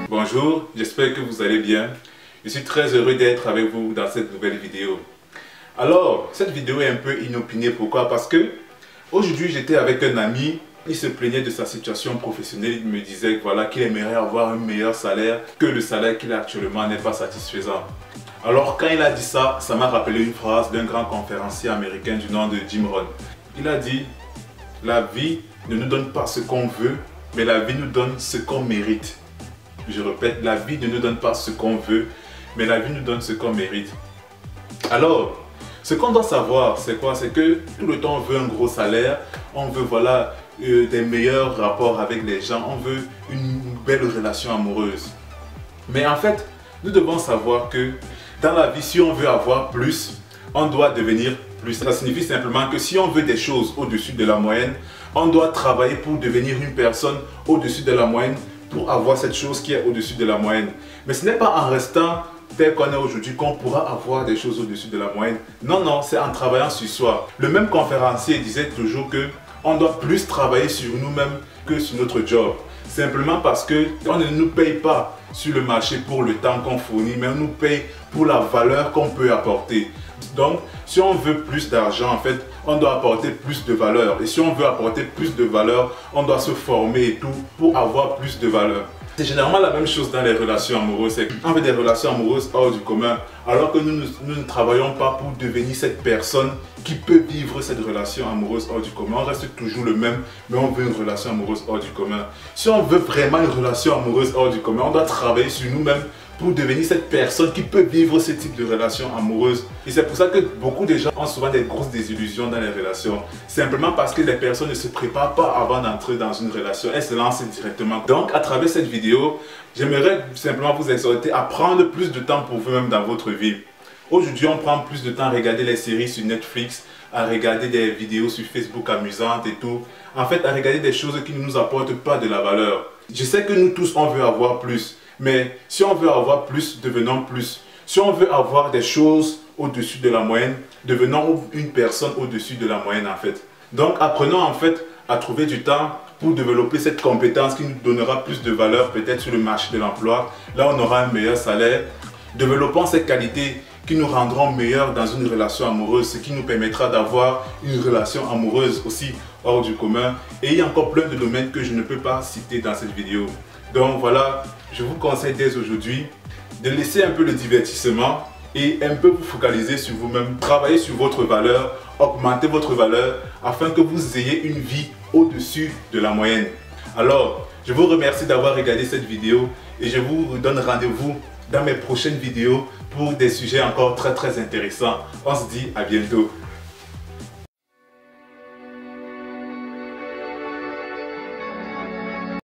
Bonjour, j'espère que vous allez bien. Je suis très heureux d'être avec vous dans cette nouvelle vidéo. Alors, cette vidéo est un peu inopinée. Pourquoi? Parce que aujourd'hui j'étais avec un ami. Il se plaignait de sa situation professionnelle. Il me disait voilà, qu'il aimerait avoir un meilleur salaire, que le salaire qu'il a actuellement n'est pas satisfaisant. Alors quand il a dit ça, ça m'a rappelé une phrase d'un grand conférencier américain du nom de Jim Rohn. Il a dit: la vie ne nous donne pas ce qu'on veut, mais la vie nous donne ce qu'on mérite. Je répète, la vie ne nous donne pas ce qu'on veut, mais la vie nous donne ce qu'on mérite. Alors, ce qu'on doit savoir, c'est quoi? C'est que tout le temps on veut un gros salaire, on veut voilà, des meilleurs rapports avec les gens, on veut une belle relation amoureuse. Mais en fait, nous devons savoir que dans la vie, si on veut avoir plus, on doit devenir plus. Ça signifie simplement que si on veut des choses au-dessus de la moyenne, on doit travailler pour devenir une personne au-dessus de la moyenne, pour avoir cette chose qui est au-dessus de la moyenne. Mais ce n'est pas en restant tel qu'on est aujourd'hui qu'on pourra avoir des choses au-dessus de la moyenne. Non, non, c'est en travaillant sur soi. Le même conférencier disait toujours que on doit plus travailler sur nous-mêmes que sur notre job. Simplement parce qu'on ne nous paye pas sur le marché pour le temps qu'on fournit, mais on nous paye pour la valeur qu'on peut apporter. Donc, si on veut plus d'argent, en fait, on doit apporter plus de valeur. Et si on veut apporter plus de valeur, on doit se former et tout pour avoir plus de valeur. C'est généralement la même chose dans les relations amoureuses. On fait des relations amoureuses hors du commun, alors que nous ne travaillons pas pour devenir cette personne qui peut vivre cette relation amoureuse hors du commun. On reste toujours le même, mais on veut une relation amoureuse hors du commun. Si on veut vraiment une relation amoureuse hors du commun, on doit travailler sur nous-mêmes pour devenir cette personne qui peut vivre ce type de relation amoureuse. Et c'est pour ça que beaucoup de gens ont souvent des grosses désillusions dans les relations. Simplement parce que les personnes ne se préparent pas avant d'entrer dans une relation. Elles se lancent directement. Donc à travers cette vidéo, j'aimerais simplement vous exhorter à prendre plus de temps pour vous-même dans votre vie. Aujourd'hui, on prend plus de temps à regarder les séries sur Netflix, à regarder des vidéos sur Facebook amusantes et tout. En fait, à regarder des choses qui ne nous apportent pas de la valeur. Je sais que nous tous, on veut avoir plus. Mais si on veut avoir plus, devenons plus. Si on veut avoir des choses au-dessus de la moyenne, devenons une personne au-dessus de la moyenne en fait. Donc apprenons en fait à trouver du temps pour développer cette compétence qui nous donnera plus de valeur peut-être sur le marché de l'emploi. Là on aura un meilleur salaire. Développons ces qualités qui nous rendront meilleurs dans une relation amoureuse, ce qui nous permettra d'avoir une relation amoureuse aussi hors du commun. Et il y a encore plein de domaines que je ne peux pas citer dans cette vidéo. Donc voilà, je vous conseille dès aujourd'hui de laisser un peu le divertissement et un peu vous focaliser sur vous-même, travailler sur votre valeur, augmenter votre valeur afin que vous ayez une vie au-dessus de la moyenne. Alors, je vous remercie d'avoir regardé cette vidéo et je vous donne rendez-vous dans mes prochaines vidéos pour des sujets encore très intéressants. On se dit à bientôt.